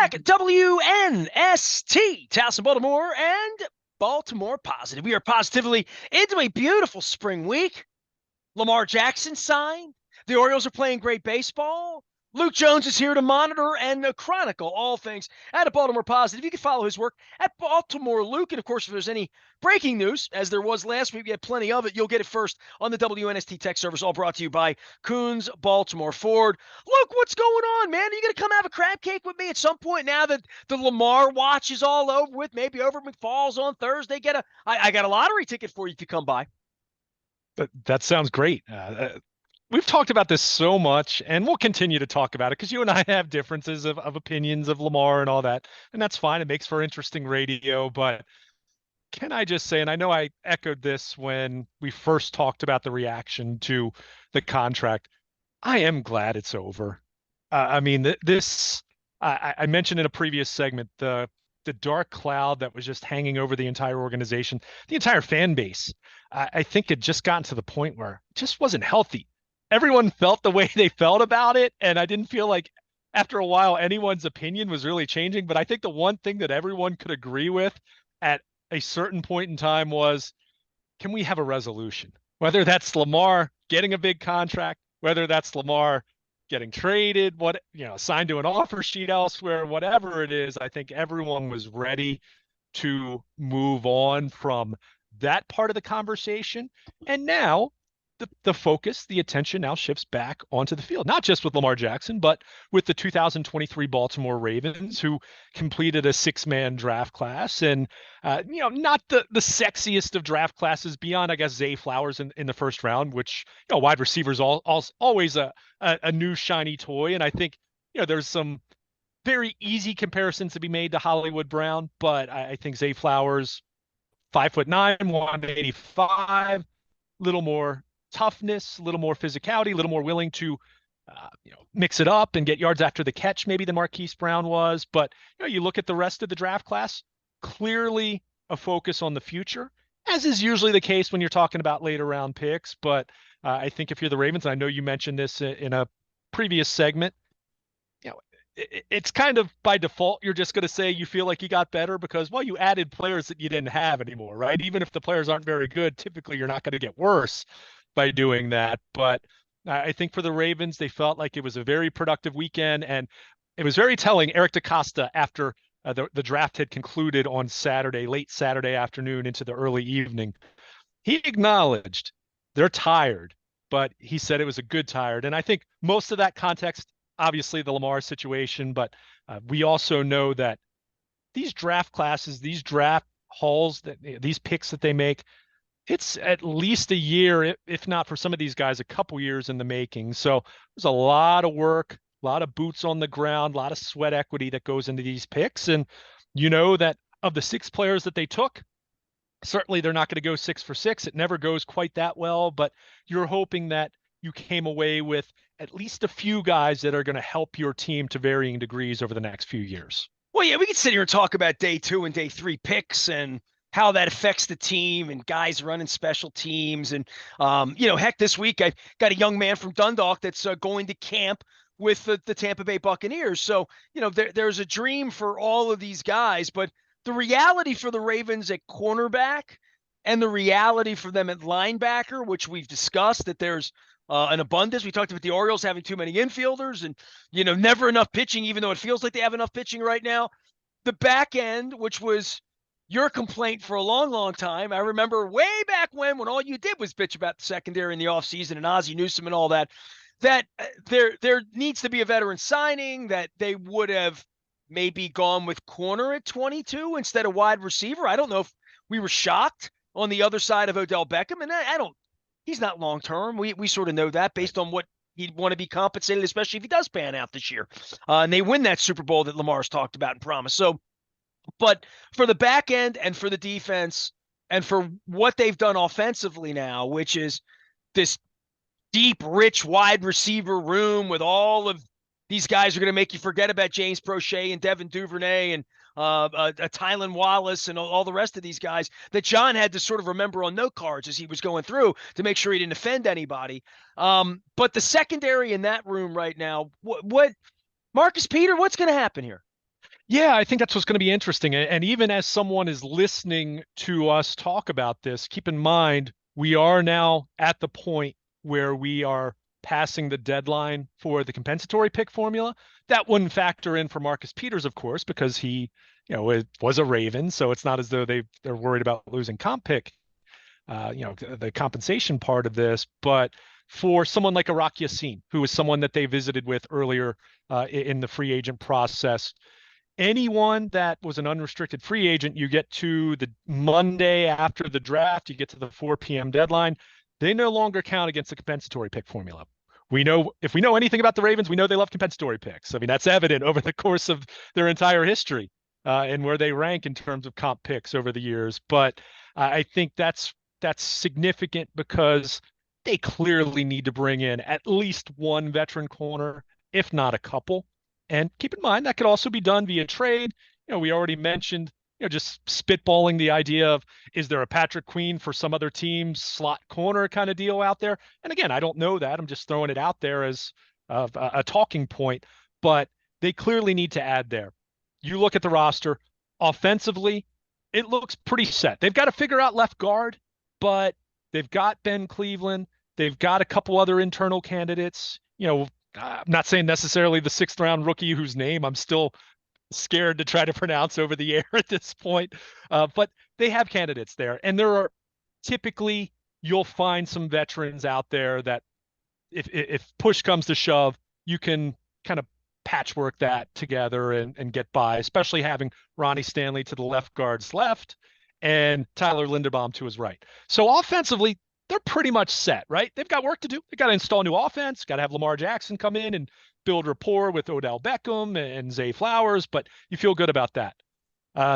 back at WNST, Towson, Baltimore, and Baltimore Positive. We are positively into a beautiful spring week. Lamar Jackson signed. The Orioles are playing great baseball. Luke Jones is here to monitor and chronicle all things at a Baltimore Positive. You can follow his work at Baltimore Luke. And, of course, if there's any breaking news, as there was last week, we had plenty of it, you'll get it first on the WNST tech service, all brought to you by Coons Baltimore Ford. Luke, what's going on, man? Are you going to come have a crab cake with me at some point now that the Lamar watch is all over with? Maybe over at McFalls on Thursday. I got a lottery ticket for you to come by. That sounds great. We've talked about this so much, and we'll continue to talk about it because you and I have differences of opinions of Lamar and all that, and that's fine. It makes for interesting radio. But can I just say, and I know I echoed this when we first talked about the reaction to the contract, I am glad it's over. I mean, I mentioned in a previous segment the dark cloud that was just hanging over the entire organization, the entire fan base. I think it just gotten to the point where it just wasn't healthy. Everyone felt the way they felt about it, and I didn't feel like after a while anyone's opinion was really changing. But I think the one thing that everyone could agree with at a certain point in time was, can we have a resolution? Whether that's Lamar getting a big contract, whether that's Lamar getting traded, signed to an offer sheet elsewhere, whatever it is, I think everyone was ready to move on from that part of the conversation. And now the focus, the attention now shifts back onto the field, not just with Lamar Jackson, but with the 2023 Baltimore Ravens, who completed a 6-man draft class. And, not the sexiest of draft classes beyond, I guess, Zay Flowers in the first round, which, wide receivers always a new shiny toy. And I think, there's some very easy comparisons to be made to Hollywood Brown, but I think Zay Flowers, 5'9", 185, little more toughness, a little more physicality, a little more willing to mix it up and get yards after the catch maybe than Marquise Brown was. But you look at the rest of the draft class, clearly a focus on the future, as is usually the case when you're talking about later round picks. But I think if you're the Ravens, and I know you mentioned this in a previous segment, it's kind of by default, you're just going to say you feel like you got better because, well, you added players that you didn't have anymore, right? Even if the players aren't very good, typically you're not going to get worse by doing that. But I think for the Ravens, they felt like it was a very productive weekend. And it was very telling. Eric DaCosta, after the draft had concluded on Saturday, late Saturday afternoon into the early evening, he acknowledged they're tired, but he said it was a good tired. And I think most of that context, obviously the Lamar situation, but we also know that these draft classes, these draft hauls, these picks that they make, it's at least a year, if not for some of these guys, a couple years in the making. So there's a lot of work, a lot of boots on the ground, a lot of sweat equity that goes into these picks. And that of the 6 players that they took, certainly they're not going to go 6 for 6. It never goes quite that well, but you're hoping that you came away with at least a few guys that are going to help your team to varying degrees over the next few years. Well, yeah, we can sit here and talk about day 2 and day 3 picks and how that affects the team and guys running special teams. And, heck, this week I got a young man from Dundalk that's going to camp with the Tampa Bay Buccaneers. So, there's a dream for all of these guys, but the reality for the Ravens at cornerback and the reality for them at linebacker, which we've discussed, that there's an abundance. We talked about the Orioles having too many infielders and, never enough pitching, even though it feels like they have enough pitching right now. The back end, which was your complaint for a long, long time. I remember way back when all you did was bitch about the secondary in the offseason and Ozzie Newsome and all that there needs to be a veteran signing, that they would have maybe gone with corner at 22 instead of wide receiver. I don't know if we were shocked on the other side of Odell Beckham, and he's not long-term. We sort of know that based on what he'd want to be compensated, especially if he does pan out this year. And they win that Super Bowl that Lamar's talked about and promised. So, but for the back end and for the defense and for what they've done offensively now, which is this deep, rich wide receiver room with all of these guys are going to make you forget about James Prochet and Devin Duvernay and Tylan Wallace and all the rest of these guys that John had to sort of remember on note cards as he was going through to make sure he didn't offend anybody. But the secondary in that room right now, what Marcus Peter, what's going to happen here? Yeah, I think that's what's going to be interesting. And even as someone is listening to us talk about this, keep in mind we are now at the point where we are passing the deadline for the compensatory pick formula. That wouldn't factor in for Marcus Peters, of course, because he, it was a Raven, so it's not as though they're worried about losing comp pick, the compensation part of this. But for someone like Arak Yassin, who was someone that they visited with earlier in the free agent process, anyone that was an unrestricted free agent, you get to the Monday after the draft, you get to the 4 p.m. deadline, they no longer count against the compensatory pick formula. We know if we know anything about the Ravens, we know they love compensatory picks. I mean, that's evident over the course of their entire history and where they rank in terms of comp picks over the years. But I think that's significant because they clearly need to bring in at least one veteran corner, if not a couple. And keep in mind that could also be done via trade. We already mentioned, just spitballing the idea of, is there a Patrick Queen for some other team's slot corner kind of deal out there? And again, I don't know that. I'm just throwing it out there as a talking point, but they clearly need to add there. You look at the roster offensively, it looks pretty set. They've got to figure out left guard, but they've got Ben Cleveland. They've got a couple other internal candidates. I'm not saying necessarily the 6th round rookie whose name I'm still scared to try to pronounce over the air at this point. But they have candidates there. And there are typically, you'll find some veterans out there that if push comes to shove, you can kind of patchwork that together and get by, especially having Ronnie Stanley to the left guard's left and Tyler Linderbaum to his right. So offensively, they're pretty much set, right? They've got work to do. They've got to install new offense, got to have Lamar Jackson come in and build rapport with Odell Beckham and Zay Flowers, but you feel good about that.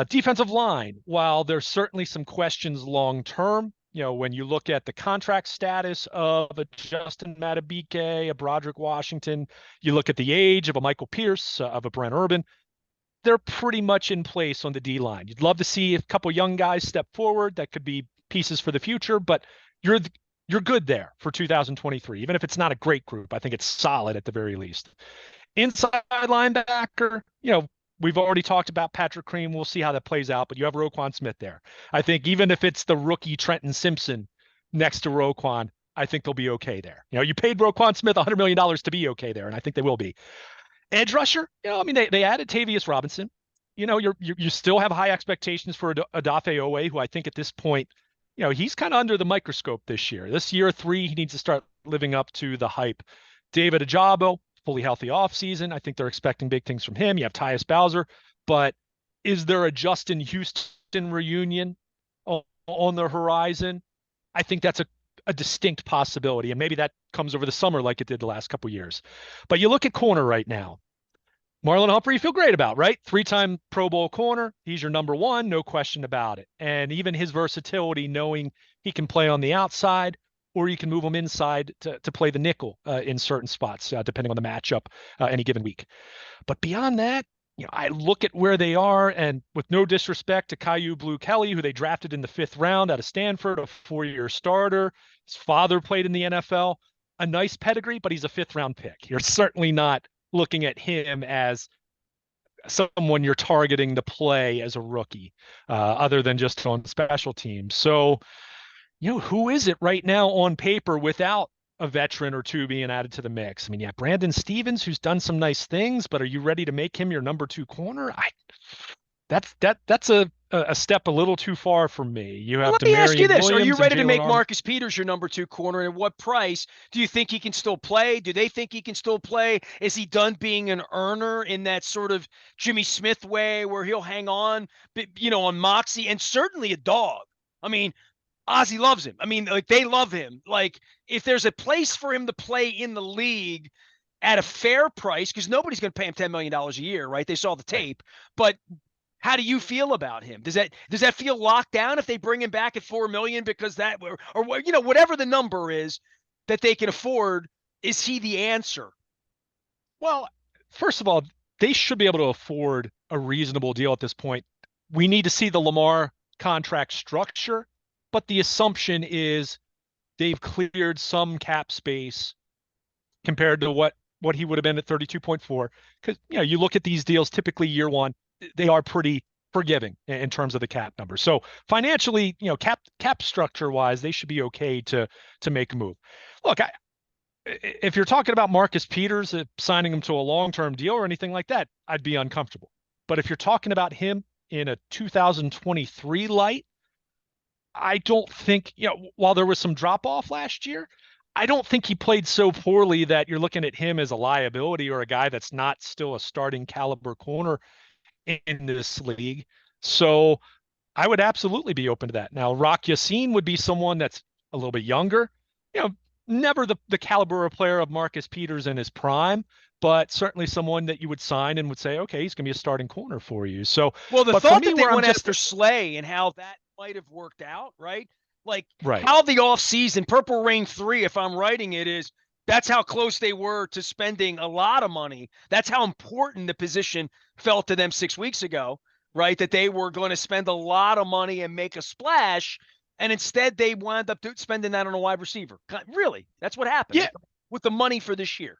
Defensive line, while there's certainly some questions long term, when you look at the contract status of a Justin Matabike, a Broderick Washington, you look at the age of a Michael Pierce, of a Brent Urban, they're pretty much in place on the D line. You'd love to see a couple young guys step forward that could be pieces for the future, but you're you're good there for 2023. Even if it's not a great group, I think it's solid at the very least. Inside linebacker, we've already talked about Patrick Cream. We'll see how that plays out, but you have Roquan Smith there. I think even if it's the rookie Trenton Simpson next to Roquan, I think they'll be okay there. You paid Roquan Smith $100 million to be okay there, and I think they will be. Edge rusher, I mean, they added Tavius Robinson. You still have high expectations for Odafe Owe, who I think at this point, he's kind of under the microscope this year. This year 3, he needs to start living up to the hype. David Ajabo, fully healthy offseason. I think they're expecting big things from him. You have Tyus Bowser, but is there a Justin Houston reunion on the horizon? I think that's a distinct possibility, and maybe that comes over the summer like it did the last couple years. But you look at corner right now. Marlon Humphrey, you feel great about, right? 3-time Pro Bowl corner. He's your number one, no question about it. And even his versatility, knowing he can play on the outside, or you can move him inside to play the nickel in certain spots, depending on the matchup any given week. But beyond that, I look at where they are, and with no disrespect to Caillou Blue Kelly, who they drafted in the 5th round out of Stanford, a 4-year starter. His father played in the NFL. A nice pedigree, but he's a 5th-round pick. You're certainly not looking at him as someone you're targeting to play as a rookie, other than just on special teams. So, who is it right now on paper without a veteran or two being added to the mix? I mean, yeah, Brandon Stevens, who's done some nice things, but are you ready to make him your number 2 corner? That's a step a little too far for me. You have Let me ask you Demarion this. Are you Williams and ready to Jalen make Arnold. Marcus Peters your number 2 corner? And at what price do you think he can still play? Do they think he can still play? Is he done being an earner in that sort of Jimmy Smith way where he'll hang on, on moxie, and certainly a dog? I mean, Ozzy loves him. I mean, like, they love him. Like, if there's a place for him to play in the league at a fair price, because nobody's going to pay him $10 million a year, right? They saw the tape. But how do you feel about him? Does that feel locked down if they bring him back at $4 million because that, or whatever the number is that they can afford? Is he the answer? Well, first of all, they should be able to afford a reasonable deal at this point. We need to see the Lamar contract structure, but the assumption is they've cleared some cap space compared to what he would have been at 32.4. Because you look at these deals typically year one, they are pretty forgiving in terms of the cap number. So financially, cap structure wise, they should be okay to make a move. Look, if you're talking about Marcus Peters signing him to a long-term deal or anything like that, I'd be uncomfortable. But if you're talking about him in a 2023 light, I don't think, while there was some drop off last year, I don't think he played so poorly that you're looking at him as a liability or a guy that's not still a starting caliber corner in this league. So I would absolutely be open to that. Now, Rock Yassin would be someone that's a little bit younger, you know, never the caliber of player of Marcus Peters in his prime, but certainly someone that you would sign and would say, okay, he's going to be a starting corner for you. So, Well, the but for thought me, that they where I'm went just after Slay and how that might have worked out, right? Like right. how the offseason, Purple Rain 3, if I'm writing it, is that's how close they were to spending a lot of money. That's how important the position felt to them 6 weeks ago, right? That they were going to spend a lot of money and make a splash. And instead, they wound up spending that on a wide receiver. Really, that's what happened Yeah, with the money for this year.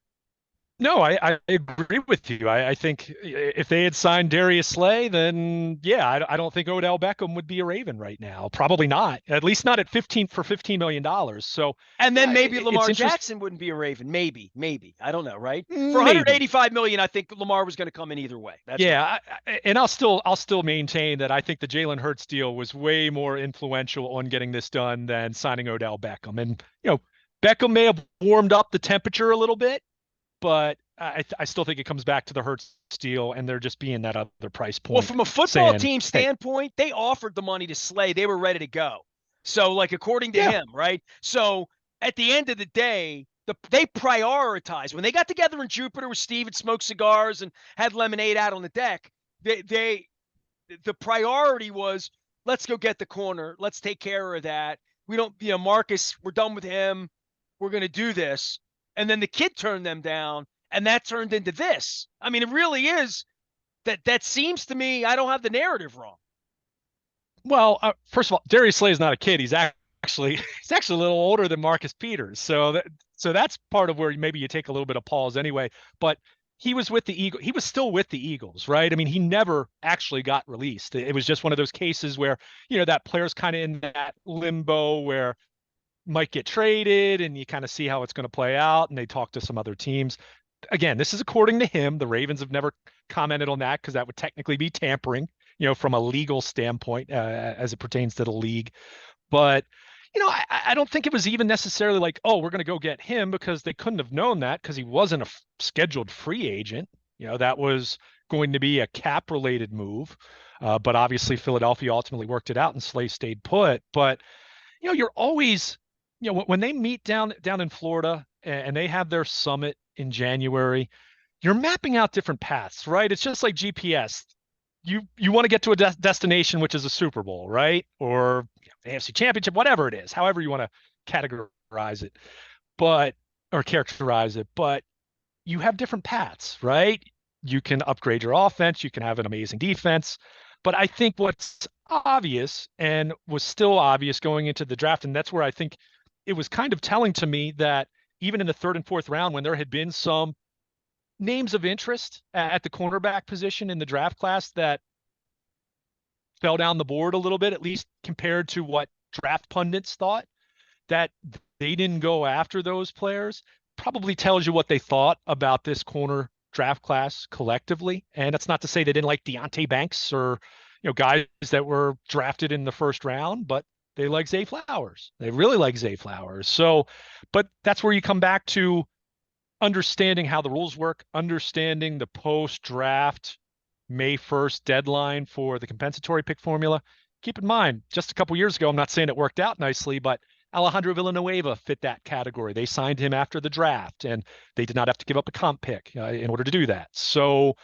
no, I agree with you. I think if they had signed Darius Slay, then yeah, I don't think Odell Beckham would be a Raven right now. Probably not. At least not at $15 million. So And yeah, then maybe it's Lamar interesting. Jackson wouldn't be a Raven. Maybe. I don't know, right? For Maybe. 185 million, I think Lamar was going to come in either way. That's right. Yeah, and I'll still maintain that I think the Jalen Hurts deal was way more influential on getting this done than signing Odell Beckham. And Beckham may have warmed up the temperature a little bit, but I still think it comes back to the Hurts deal, and they're just being that other price Well, point, from a football saying, team "Hey, standpoint, they offered the money to Slay. They were ready to go. So, like, according to yeah, him, right? So, at the end of the day, they prioritized when they got together in Jupiter with Steve and smoked cigars and had lemonade out on the deck. The priority was let's go get the corner. Let's take care of that. We don't, Marcus, we're done with him. We're going to do this. And then the kid turned them down, and that turned into this. I mean, it really is that seems to me I don't have the narrative wrong. well, first of all, Darius Slay is not a kid. He's actually he's actually a little older than Marcus Peters, so that's part of where maybe you take a little bit of pause anyway. But he was with the Eagle. He was still with the Eagles, right? I mean, he never actually got released. It was just one of those cases where that player's kind of in that limbo where might get traded, and you kind of see how it's going to play out. And they talk to some other teams. Again, this is according to him. The Ravens have never commented on that because that would technically be tampering, from a legal standpoint as it pertains to the league. But I don't think it was even necessarily like, oh, we're going to go get him, because they couldn't have known that because he wasn't a scheduled free agent. That was going to be a cap related move. But obviously Philadelphia ultimately worked it out and Slay stayed put. But you're always, when they meet down in Florida and they have their summit in January, you're mapping out different paths, right? It's just like GPS. You want to get to a destination, which is a Super Bowl, right? Or AFC Championship, whatever it is, however you want to categorize it, or characterize it. But you have different paths, right? You can upgrade your offense, you can have an amazing defense. But I think what's obvious and was still obvious going into the draft, and that's where I think it was kind of telling to me that even in the third and fourth round, when there had been some names of interest at the cornerback position in the draft class that fell down the board a little bit, at least compared to what draft pundits thought, that they didn't go after those players, probably tells you what they thought about this corner draft class collectively. And that's not to say they didn't like Deonte Banks or guys that were drafted in the first round, but they like Zay Flowers. They really like Zay Flowers. So, but that's where you come back to understanding how the rules work, understanding the post-draft May 1st deadline for the compensatory pick formula. Keep in mind, just a couple years ago, I'm not saying it worked out nicely, but Alejandro Villanueva fit that category. They signed him after the draft, and they did not have to give up a comp pick in order to do that. So,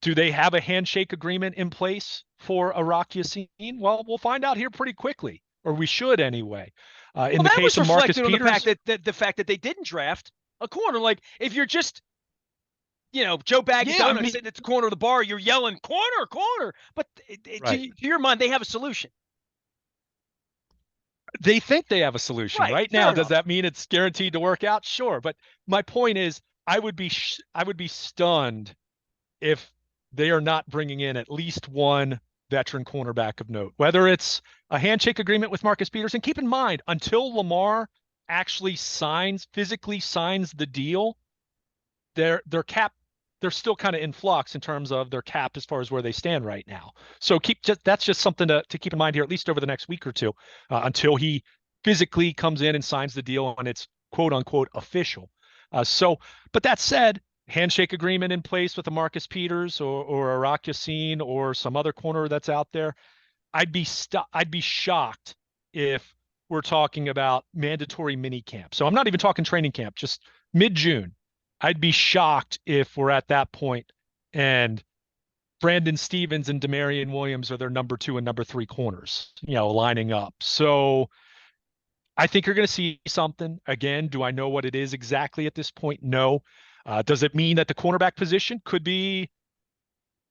do they have a handshake agreement in place for a Rock Ya-Sin? Well, we'll find out here pretty quickly, or we should anyway. In the That case was of Marcus reflected on Peters, the fact that they didn't draft a corner. Like if you're just Joe Baggy yeah, I Donuts mean, sitting at the corner of the bar, you're yelling corner, corner. But right. to your mind, they have a solution. They think they have a solution Right. right Fair now. Does enough. that mean it's guaranteed to work out? Sure. But my point is, I would be stunned if they are not bringing in at least one veteran cornerback of note. Whether it's a handshake agreement with Marcus Peters, and keep in mind, until Lamar actually physically signs the deal, their cap, they're still kind of in flux in terms of their cap as far as where they stand right now. So that's just something to keep in mind here, at least over the next week or two, until he physically comes in and signs the deal and it's quote unquote official. But that said, handshake agreement in place with a Marcus Peters or a Rock Yassin or some other corner that's out there. I'd be shocked if we're talking about mandatory mini camp. So I'm not even talking training camp, just mid-June. I'd be shocked if we're at that point and Brandon Stevens and Demarion Williams are their number 2 and number 3 corners, lining up. So I think you're going to see something. Again, do I know what it is exactly at this point? No. Does it mean that the cornerback position could be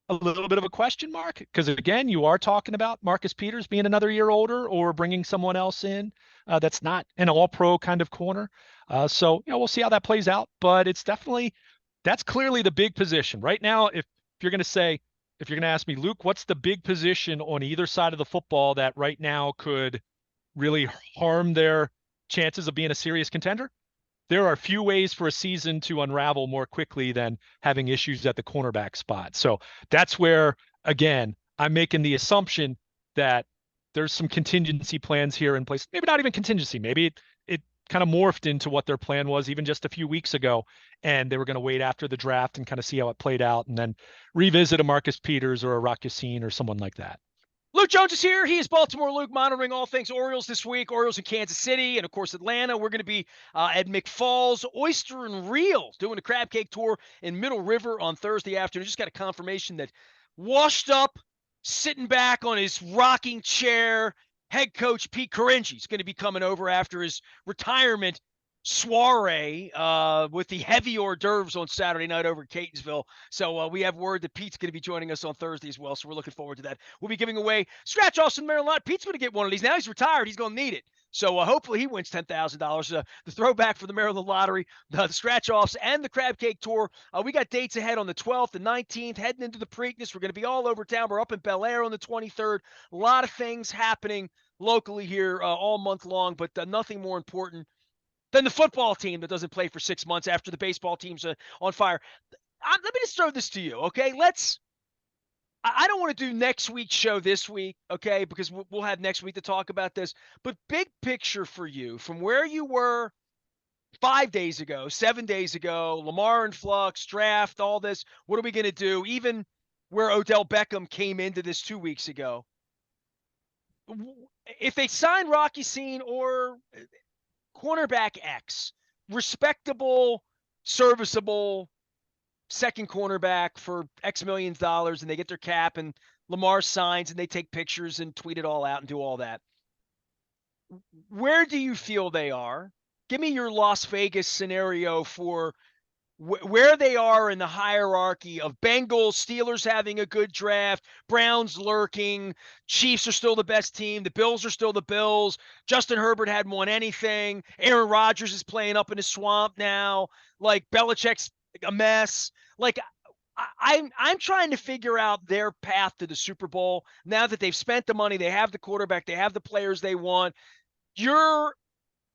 a little bit of a question mark? Because again, you are talking about Marcus Peters being another year older or bringing someone else in that's not an all-pro kind of corner. So we'll see how that plays out. But that's clearly the big position right now. If you're going to ask me, Luke, what's the big position on either side of the football that right now could really harm their chances of being a serious contender? There are few ways for a season to unravel more quickly than having issues at the cornerback spot. So that's where, again, I'm making the assumption that there's some contingency plans here in place. Maybe not even contingency. Maybe it kind of morphed into what their plan was even just a few weeks ago, and they were going to wait after the draft and kind of see how it played out and then revisit a Marcus Peters or a Rock Yassin or someone like that. Luke Jones is here. He is Baltimore Luke, monitoring all things Orioles this week. Orioles in Kansas City and, of course, Atlanta. We're going to be at McFalls Oyster and Reel doing a crab cake tour in Middle River on Thursday afternoon. Just got a confirmation that washed up, sitting back on his rocking chair, head coach Pete Caringi is going to be coming over after his retirement soiree with the heavy hors d'oeuvres on Saturday night over at Catonsville. So we have word that Pete's going to be joining us on Thursday as well. So we're looking forward to that. We'll be giving away scratch offs in Maryland. Pete's going to get one of these. Now he's retired. He's going to need it. So hopefully he wins $10,000. The throwback for the Maryland Lottery, the scratch offs, and the crab cake tour. We got dates ahead on the 12th and 19th, heading into the Preakness. We're going to be all over town. We're up in Bel Air on the 23rd. A lot of things happening locally here all month long, but nothing more important than the football team that doesn't play for 6 months after the baseball team's on fire. Let me just throw this to you, okay? I don't want to do next week's show this week, okay, because we'll have next week to talk about this. But big picture for you, from where you were 5 days ago, 7 days ago, Lamar in flux, draft, all this, what are we going to do? Even where Odell Beckham came into this 2 weeks ago. If they sign Rock Ya-Sin or cornerback X, respectable, serviceable second cornerback for X millions of dollars, and they get their cap and Lamar signs and they take pictures and tweet it all out and do all that. Where do you feel they are? Give me your Las Vegas scenario for where they are in the hierarchy of Bengals, Steelers having a good draft, Browns lurking, Chiefs are still the best team, the Bills are still the Bills, Justin Herbert hadn't won anything, Aaron Rodgers is playing up in his swamp now, like Belichick's a mess. Like I'm trying to figure out their path to the Super Bowl now that they've spent the money, they have the quarterback, they have the players they want. You're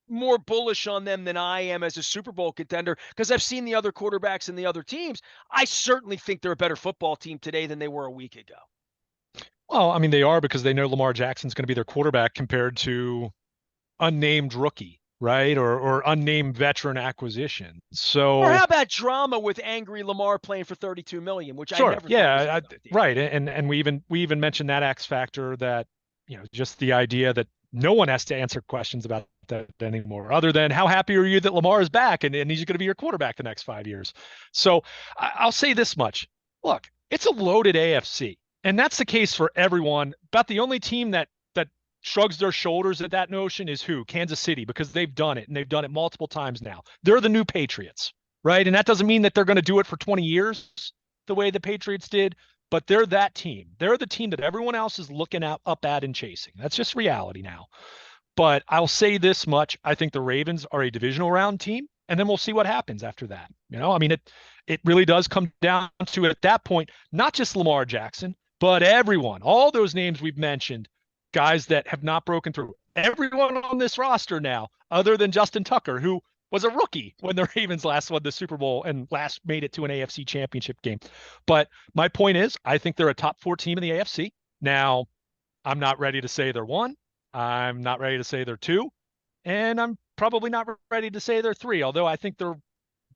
more bullish on them than I am as a Super Bowl contender because I've seen the other quarterbacks and the other teams. I certainly think they're a better football team today than they were a week ago. Well, I mean, they are because they know Lamar Jackson's going to be their quarterback compared to unnamed rookie, right? Or unnamed veteran acquisition. So, or how about drama with angry Lamar playing for $32 million, which sure, I never yeah, right. And we even mentioned that X factor that just the idea that no one has to answer questions about that anymore, other than how happy are you that Lamar is back and he's going to be your quarterback the next 5 years. So I'll say this much: look, it's a loaded AFC, and that's the case for everyone. About the only team that shrugs their shoulders at that notion is who? Kansas City, because they've done it and they've done it multiple times now. They're the new Patriots, right? And that doesn't mean that they're going to do it for 20 years the way the Patriots did, but they're that team. They're the team that everyone else is looking up at and chasing. That's just reality now. But I'll say this much: I think the Ravens are a divisional round team. and then we'll see what happens after that. I mean, it really does come down to, at that point, not just Lamar Jackson, but everyone, all those names we've mentioned, guys that have not broken through. Everyone on this roster now, other than Justin Tucker, who was a rookie when the Ravens last won the Super Bowl and last made it to an AFC championship game. But my point is, I think they're a top 4 team in the AFC. Now, I'm not ready to say they're 1. I'm not ready to say they're 2. And I'm probably not ready to say they're 3, although I think they're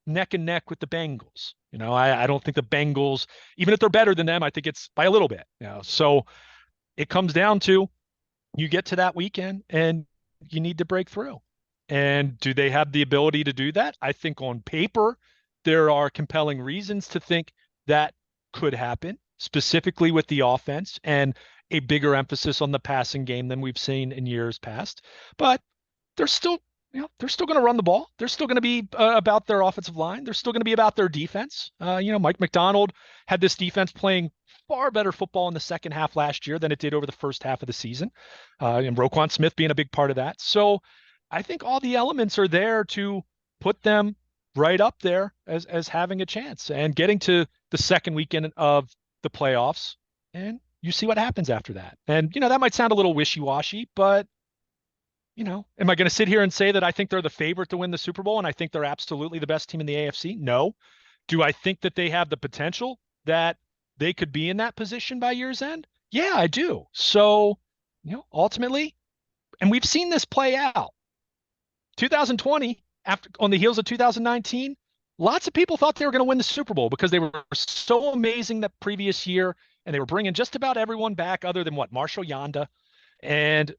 neck and neck with the Bengals. I don't think the Bengals, even if they're better than them, I think it's by a little bit. So it comes down to, you get to that weekend and you need to break through. And do they have the ability to do that? I think on paper, there are compelling reasons to think that could happen, specifically with the offense and a bigger emphasis on the passing game than we've seen in years past. But they're still, they're still going to run the ball. They're still going to be about their offensive line. They're still going to be about their defense. Mike McDonald had this defense playing far better football in the second half last year than it did over the first half of the season, and Roquan Smith being a big part of that. So I think all the elements are there to put them right up there as having a chance and getting to the second weekend of the playoffs, and you see what happens after that. And that might sound a little wishy-washy, but am I going to sit here and say that I think they're the favorite to win the Super Bowl and I think they're absolutely the best team in the AFC? No. Do I think that they have the potential that they could be in that position by year's end? Yeah, I do. So, ultimately, and we've seen this play out. 2020, after on the heels of 2019, lots of people thought they were going to win the Super Bowl because they were so amazing that previous year, and they were bringing just about everyone back other than Marshall Yanda. And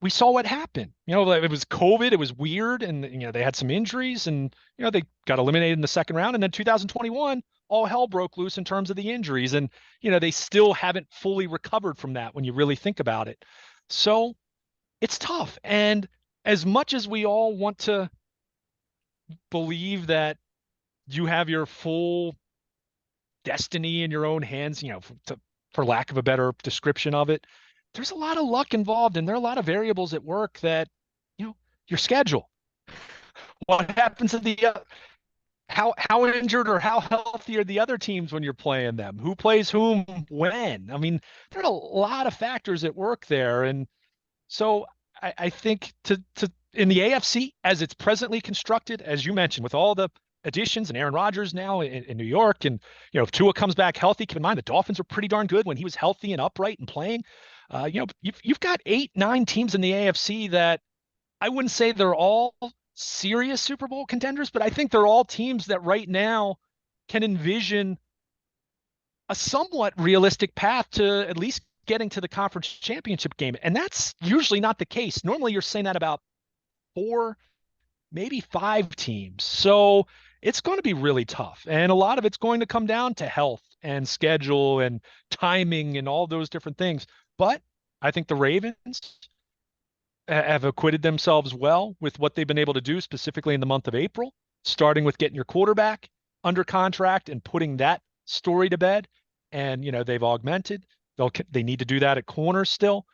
we saw what happened. It was COVID. It was weird. And, they had some injuries and, they got eliminated in the second round. And then 2021, all hell broke loose in terms of the injuries. And, they still haven't fully recovered from that when you really think about it. So it's tough. And as much as we all want to believe that you have your full destiny in your own hands, for lack of a better description of it, there's a lot of luck involved and there are a lot of variables at work that, your schedule, what happens to the, how injured or how healthy are the other teams when you're playing them, who plays whom, when. I mean, there are a lot of factors at work there. And so I think to in the AFC, as it's presently constructed, as you mentioned, with all the additions and Aaron Rodgers now in New York, and if Tua comes back healthy, keep in mind the Dolphins were pretty darn good when he was healthy and upright and playing. You've got 8, 9 teams in the AFC that I wouldn't say they're all serious Super Bowl contenders, but I think they're all teams that right now can envision a somewhat realistic path to at least getting to the conference championship game. And that's usually not the case. Normally you're saying that about 4, maybe 5 teams. So it's going to be really tough. And a lot of it's going to come down to health and schedule and timing and all those different things. But I think the Ravens have acquitted themselves well with what they've been able to do, specifically in the month of April, starting with getting your quarterback under contract and putting that story to bed. And, they've augmented. They need to do that at corner still.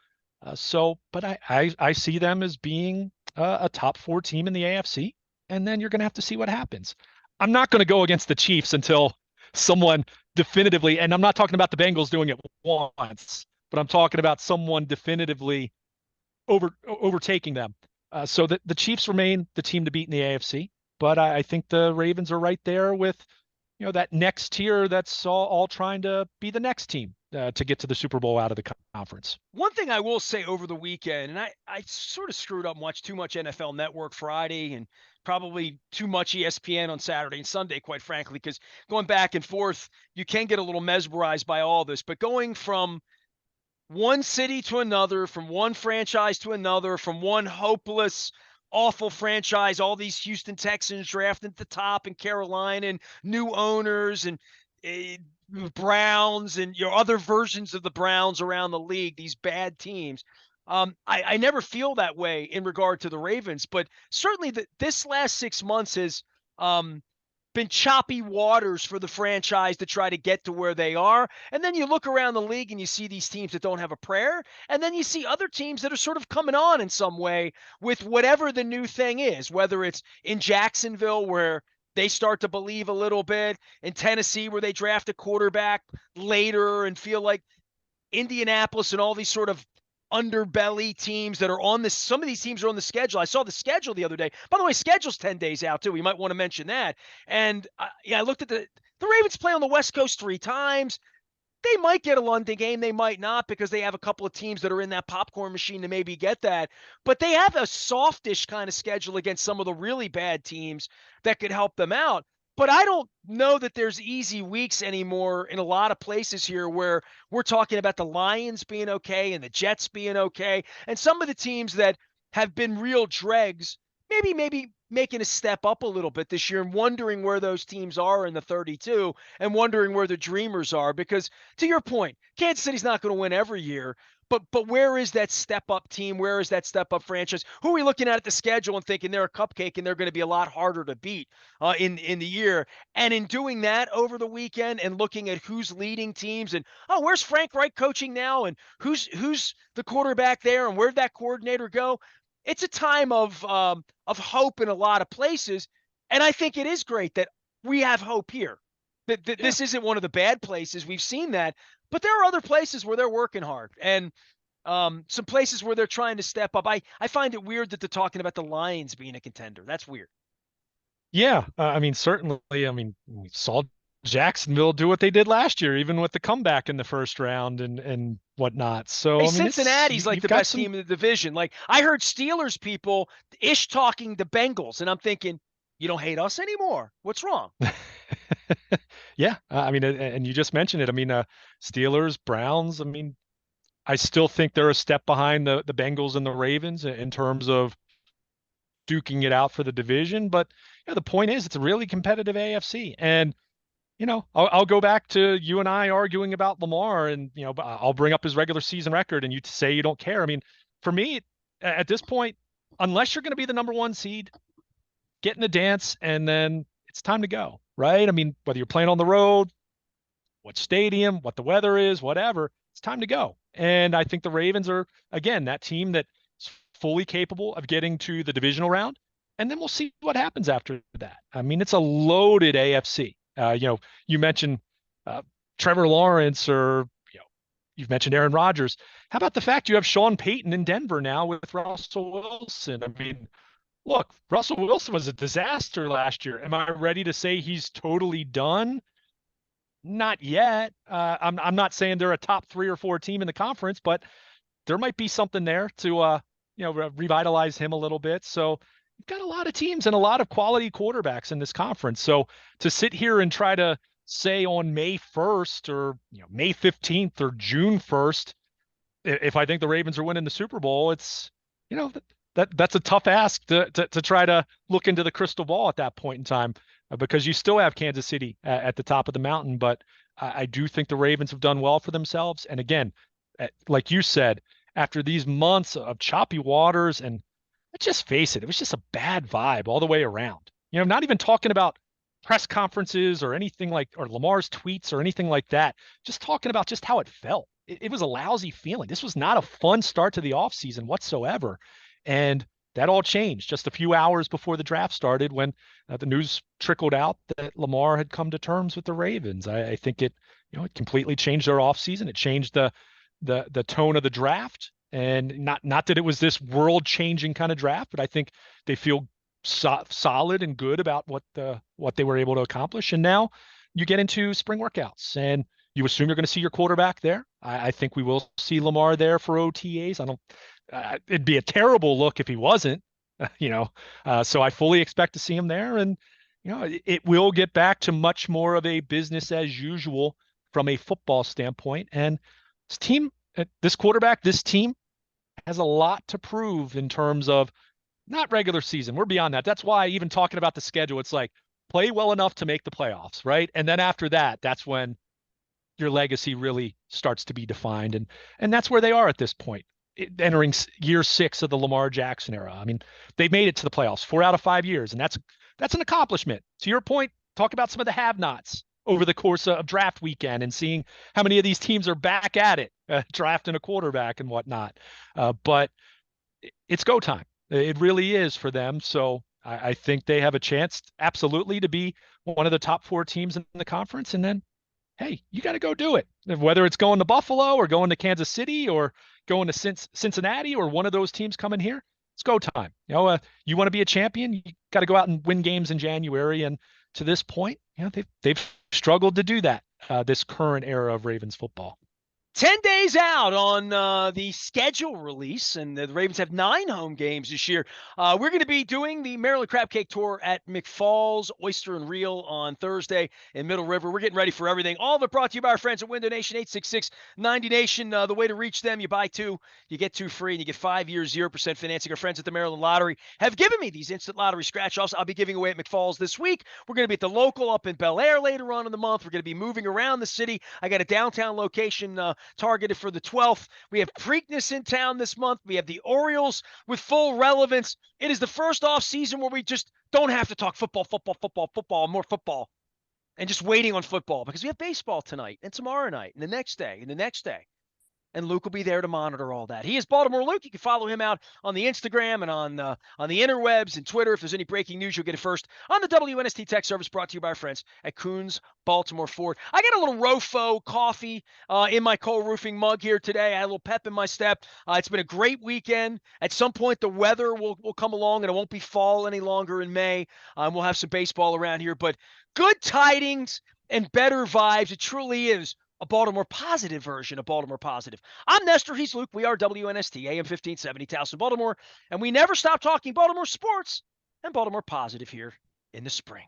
But I see them as being a top 4 team in the AFC, and then you're going to have to see what happens. I'm not going to go against the Chiefs until someone definitively, and I'm not talking about the Bengals doing it once, but I'm talking about someone definitively overtaking them. So the Chiefs remain the team to beat in the AFC, but I think the Ravens are right there with, that next tier that's all trying to be the next team to get to the Super Bowl out of the conference. One thing I will say over the weekend, and I sort of screwed up and watched too much NFL Network Friday and probably too much ESPN on Saturday and Sunday, quite frankly, because going back and forth, you can get a little mesmerized by all this. But going from one city to another, from one franchise to another, from one hopeless, awful franchise, all these Houston Texans drafting at the top in Carolina and new owners and Browns and your other versions of the Browns around the league, these bad teams. I never feel that way in regard to the Ravens, but certainly this last 6 months has been choppy waters for the franchise to try to get to where they are. And then you look around the league and you see these teams that don't have a prayer. And then you see other teams that are sort of coming on in some way with whatever the new thing is, whether it's in Jacksonville where they start to believe a little bit, in Tennessee where they draft a quarterback later and feel like Indianapolis and all these sort of underbelly teams that are on this. Some of these teams are on the schedule. I saw the schedule the other day. By the way, schedule's 10 days out too. We might want to mention that. And I looked at the Ravens play on the West Coast 3 times. They might get a London game. They might not because they have a couple of teams that are in that popcorn machine to maybe get that. But they have a softish kind of schedule against some of the really bad teams that could help them out. But I don't know that there's easy weeks anymore in a lot of places here where we're talking about the Lions being okay and the Jets being okay. And some of the teams that have been real dregs, maybe making a step up a little bit this year and wondering where those teams are in the 32 and wondering where the dreamers are. Because to your point, Kansas City's not going to win every year, but where is that step up team? Where is that step up franchise? Who are we looking at the schedule and thinking they're a cupcake and they're going to be a lot harder to beat in the year? And in doing that over the weekend and looking at who's leading teams and where's Frank Reich coaching now and who's the quarterback there and where'd that coordinator go? It's a time of hope in a lot of places, and I think it is great that we have hope here. That this isn't one of the bad places. We've seen that, but there are other places where they're working hard, and some places where they're trying to step up. I find it weird that they're talking about the Lions being a contender. That's weird. Yeah, I mean, certainly. I mean, we saw Jacksonville do what they did last year, even with the comeback in the first round and whatnot. Hey, So, I mean, Cincinnati's like you've the got best some. team in the division. Like I heard Steelers people ish talking the Bengals, and I'm thinking, you don't hate us anymore. What's wrong? Yeah, I mean, and you just mentioned it. I mean, Steelers, Browns. I mean, I still think they're a step behind the Bengals and the Ravens in terms of duking it out for the division. But the point is, it's a really competitive AFC, and I'll go back to you and I arguing about Lamar, and I'll bring up his regular season record, and you say you don't care. I mean, for me, at this point, unless you're going to be the number one seed, get in the dance, and then it's time to go, right? I mean, whether you're playing on the road, what stadium, what the weather is, whatever, it's time to go. And I think the Ravens are, again, that team that's fully capable of getting to the divisional round. And then we'll see what happens after that. I mean, it's a loaded AFC. You mentioned Trevor Lawrence, or you've mentioned Aaron Rodgers. How about the fact you have Sean Payton in Denver now with Russell Wilson? I mean, look, Russell Wilson was a disaster last year. Am I ready to say he's totally done? Not yet. I'm not saying they're a top 3 or 4 team in the conference, but there might be something there to revitalize him a little bit. So you've got a lot of teams and a lot of quality quarterbacks in this conference. So to sit here and try to say on May 1st or May 15th or June 1st, if I think the Ravens are winning the Super Bowl, it's that's a tough ask to try to look into the crystal ball at that point in time, because you still have Kansas City at the top of the mountain. But I do think the Ravens have done well for themselves. And again, like you said, after these months of choppy waters, and let's just face it, it was just a bad vibe all the way around. Not even talking about press conferences or anything or Lamar's tweets or anything like that. Just talking about just how it felt. It was a lousy feeling. This was not a fun start to the offseason whatsoever. And that all changed just a few hours before the draft started when the news trickled out that Lamar had come to terms with the Ravens. I think it completely changed their offseason. It changed the tone of the draft, and not that it was this world-changing kind of draft, but I think they feel solid and good about what they were able to accomplish. And now you get into spring workouts, and you assume you're going to see your quarterback there. I think we will see Lamar there for OTAs. It'd be a terrible look if he wasn't, so I fully expect to see him there. And, it will get back to much more of a business as usual from a football standpoint. And this quarterback, this team has a lot to prove in terms of not regular season. We're beyond that. That's why even talking about the schedule, it's like play well enough to make the playoffs, right? And then after that, that's when your legacy really starts to be defined. And that's where they are at this point, entering year 6 of the Lamar Jackson era. I mean, they made it to the playoffs 4 out of 5 years, and that's an accomplishment. To your point, talk about some of the have-nots over the course of draft weekend and seeing how many of these teams are back at it, drafting a quarterback and whatnot. But it's go time. It really is for them. So I think they have a chance, absolutely, to be one of the top 4 teams in the conference. And then, hey, you got to go do it. Whether it's going to Buffalo or going to Kansas City or going to Cincinnati or one of those teams coming here, it's go time. You want to be a champion, you got to go out and win games in January. And to this point, they've struggled to do that this current era of Ravens football. 10 days out on the schedule release, and the Ravens have 9 home games this year. We're going to be doing the Maryland Crab Cake Tour at McFalls Oyster and Reel on Thursday in Middle River. We're getting ready for everything. All of it brought to you by our friends at Window Nation, 866-90Nation. The way to reach them, you buy 2, you get 2 free, and you get 5 years, 0% financing. Our friends at the Maryland Lottery have given me these instant lottery scratch-offs. I'll be giving away at McFalls this week. We're going to be at the local up in Bel Air later on in the month. We're going to be moving around the city. I got a downtown location targeted for the 12th. We have Preakness in town this month. We have the Orioles with full relevance. It is the first off season where we just don't have to talk football, more football, and just waiting on football because we have baseball tonight and tomorrow night and the next day and the next day. And Luke will be there to monitor all that. He is Baltimore Luke. You can follow him out on the Instagram and on the interwebs and Twitter. If there's any breaking news, you'll get it first on the WNST Tech Service, brought to you by our friends at Coons Baltimore Ford. I got a little Rofo coffee in my Cole Roofing mug here today. I had a little pep in my step. It's been a great weekend. At some point, the weather will come along, and it won't be fall any longer in May. We'll have some baseball around here. But good tidings and better vibes. It truly is a Baltimore positive version of Baltimore positive. I'm Nestor. He's Luke. We are WNST, AM 1570, Towson, Baltimore. And we never stop talking Baltimore sports and Baltimore positive here in the spring.